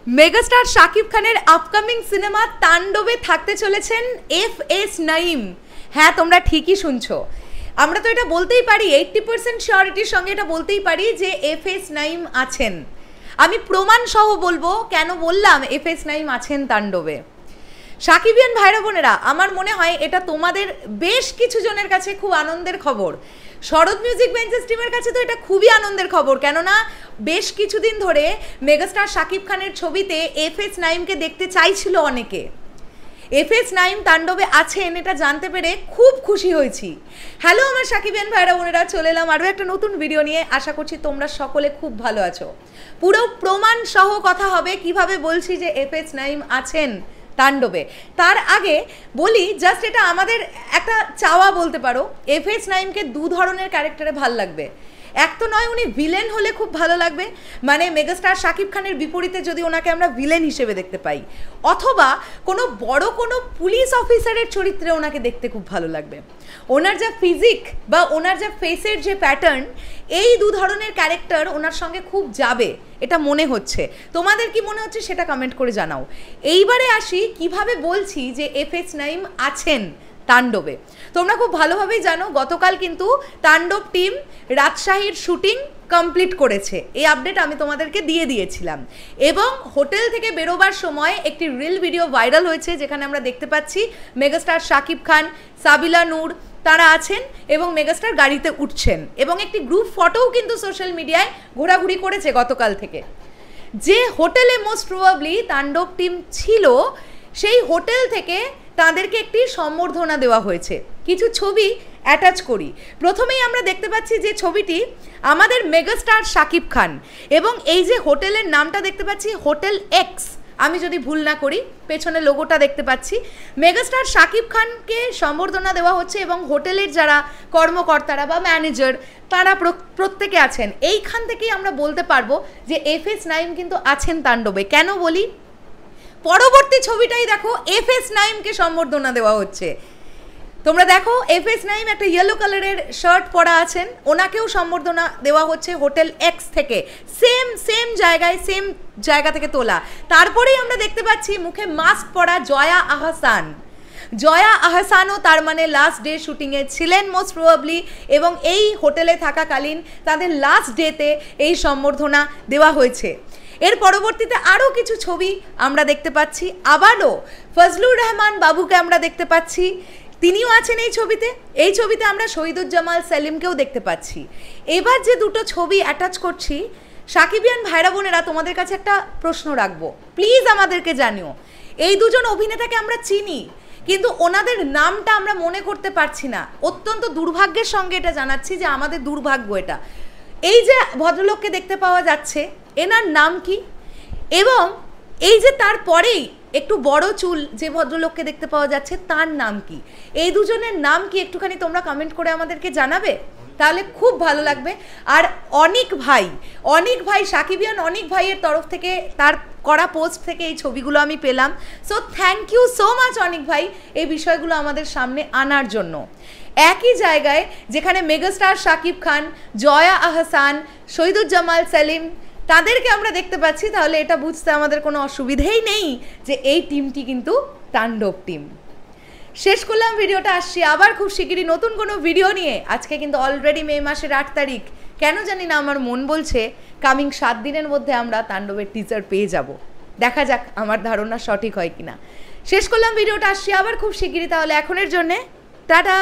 Megastar Shakib খানের upcoming cinema তাণ্ডবে থাকতে চলেছেন এফএস নাঈম। হ্যাঁ, তোমরা ঠিকই শুনছো। আমরা তো এটা বলতেই পারি, 80% শিওরিটির সঙ্গে এটা বলতেই পারি যে এফএস নাঈম আছেন। আমি প্রমাণ সহ বলবো কেন বললাম এফএস নাঈম আছেন তাণ্ডবে। সাকিবিয়ান ভাইরা বোনেরা, আমার মনে হয় এটা তোমাদের বেশ কিছু জনের কাছে খুব আনন্দের খবর। শরৎ মিউজিক বেঞ্চেস টিমের কাছে তো এটা খুবই আনন্দের খবর, কেননা বেশ কিছুদিন ধরে মেগাস্টার শাকিব খানের ছবিতে এফএস নাঈমকে দেখতে চাইছিল অনেকে। এফএস নাঈম তাণ্ডবে আছেন এটা জানতে পেরে খুব খুশি হয়েছি। হ্যালো আমার সাকিবিয়ান ভাইরা বোনেরা, চলে এলাম আরও একটা নতুন ভিডিও নিয়ে। আশা করছি তোমরা সকলে খুব ভালো আছো। পুরো প্রমাণ সহ কথা হবে কিভাবে বলছি যে এফএস নাঈম আছেন তাণ্ডবে। তার আগে বলি, জাস্ট এটা আমাদের একটা চাওয়া বলতে পারো, এফএস নাঈমকে দু ধরনের ক্যারেক্টারে ভাল লাগবে। এক তো নয় উনি ভিলেন হলে খুব ভালো লাগবে, মানে মেগাস্টার শাকিব খানের বিপরীতে যদি ওনাকে আমরা ভিলেন হিসেবে দেখতে পাই, অথবা কোনো বড় কোনো পুলিশ অফিসারের চরিত্রে ওনাকে দেখতে খুব ভালো লাগবে। ওনার যা ফিজিক বা ওনার যা ফেসের যে প্যাটার্ন, এই দু ধরনের ক্যারেক্টার ওনার সঙ্গে খুব যাবে এটা মনে হচ্ছে। তোমাদের কি মনে হচ্ছে সেটা কমেন্ট করে জানাও। এইবারে আসি কিভাবে বলছি যে এফএস নাঈম আছেন তাণ্ডবে। তোমরা খুব ভালোভাবেই জানো, গতকাল কিন্তু তাণ্ডব টিম রাজশাহীর শুটিং কমপ্লিট করেছে। এই আপডেট আমি তোমাদেরকে দিয়ে দিয়েছিলাম, এবং হোটেল থেকে বেরোবার সময় একটি রিল ভিডিও ভাইরাল হয়েছে, যেখানে আমরা দেখতে পাচ্ছি মেগাস্টার শাকিব খান, সাবিলা নূর তারা আছেন এবং মেগাস্টার গাড়িতে উঠছেন, এবং একটি গ্রুপ ফটোও কিন্তু সোশ্যাল মিডিয়ায় ঘোরাঘুরি করেছে গতকাল থেকে। যে হোটেলে মোস্ট প্রবাবলি তাণ্ডব টিম ছিল, সেই হোটেল থেকে তাদেরকে একটি সম্বর্ধনা দেওয়া হয়েছে। কিছু ছবি অ্যাটাচ করি। প্রথমেই আমরা দেখতে পাচ্ছি যে ছবিটি আমাদের মেগাস্টার শাকিব খান, এবং এই যে হোটেলের নামটা দেখতে পাচ্ছি হোটেল এক্স, আমি যদি ভুল না করি, পেছনে লোগোটা দেখতে পাচ্ছি। মেগাস্টার শাকিব খানকে সম্বর্ধনা দেওয়া হচ্ছে, এবং হোটেলের যারা কর্মকর্তারা বা ম্যানেজার তারা প্রত্যেকে আছেন। এইখান থেকেই আমরা বলতে পারবো যে এফএস নাঈম কিন্তু আছেন তাণ্ডবে। কেন বলি, পরবর্তী ছবিটাই দেখো, এফএস নাঈমকে সম্বর্ধনা দেওয়া হচ্ছে। তোমরা দেখো, এফএস নাঈম একটা ইয়েলো কালারের শার্ট পরা আছেন, ওনাকেও সম্বর্ধনা দেওয়া হচ্ছে হোটেল এক্স থেকে। সেম জায়গা থেকে তোলা। তারপরেই আমরা দেখতে পাচ্ছি মুখে মাস্ক পরা জয়া আহসানও তার মানে লাস্ট ডে শুটিংয়ে ছিলেন মোস্ট প্রবাবলি, এবং এই হোটেলে থাকাকালীন তাদের লাস্ট ডেতে এই সম্বর্ধনা দেওয়া হয়েছে। এর পরবর্তীতে আরও কিছু ছবি আমরা দেখতে পাচ্ছি। আবারও ফজলুর রহমান বাবুকে আমরা দেখতে পাচ্ছি, তিনিও আছেন এই ছবিতে। এই ছবিতে আমরা শহীদুজ্জামাল সেলিমকেও দেখতে পাচ্ছি। এবার যে দুটো ছবি অ্যাটাচ করছি, সাকিবিয়ান ভাইরা বোনেরা, তোমাদের কাছে একটা প্রশ্ন রাখবো, প্লিজ আমাদেরকে জানিও। এই দুজন অভিনেতাকে আমরা চিনি, কিন্তু ওনাদের নামটা আমরা মনে করতে পারছি না। অত্যন্ত দুর্ভাগ্যের সঙ্গে এটা জানাচ্ছি যে আমাদের দুর্ভাগ্য এটা। এই যে ভদ্রলোককে দেখতে পাওয়া যাচ্ছে, এনার নাম কি? এবং এই যে তারপরেই একটু বড় চুল যে ভদ্রলোককে দেখতে পাওয়া যাচ্ছে, তার নাম কি? এই দুজনের নাম কি একটুখানি তোমরা কমেন্ট করে আমাদেরকে জানাবে, তাহলে খুব ভালো লাগবে। আর অনিক ভাই সাকিবিয়ান অনিক ভাইয়ের তরফ থেকে তার করা পোস্ট থেকে এই ছবিগুলো আমি পেলাম। So thank you so much Anik ভাই, এই বিষয়গুলো আমাদের সামনে আনার জন্য। একই জায়গায় যেখানে মেগাস্টার শাকিব খান, জয়া আহসান, শহীদুজ্জামাল সেলিম তাদেরকে আমরা দেখতে পাচ্ছি, তাহলে এটা বুঝতে আমাদের কোনো অসুবিধেই নেই যে এই টিমটি কিন্তু তাণ্ডব টিম। শেষ করলাম ভিডিওটা, আসছি আবার খুব শিগগিরই নতুন কোনো ভিডিও নিয়ে। আজকে কিন্তু অলরেডি মে মাসের 8 তারিখ, কেন জানি না আমার মন বলছে কামিং 7 দিনের মধ্যে আমরা তাণ্ডবের টিজার পেয়ে যাব। দেখা যাক আমার ধারণা সঠিক হয় কিনা। শেষ করলাম ভিডিওটা, আসছি আবার খুব শিগগিরই। তাহলে এখনের জন্যে টাটা।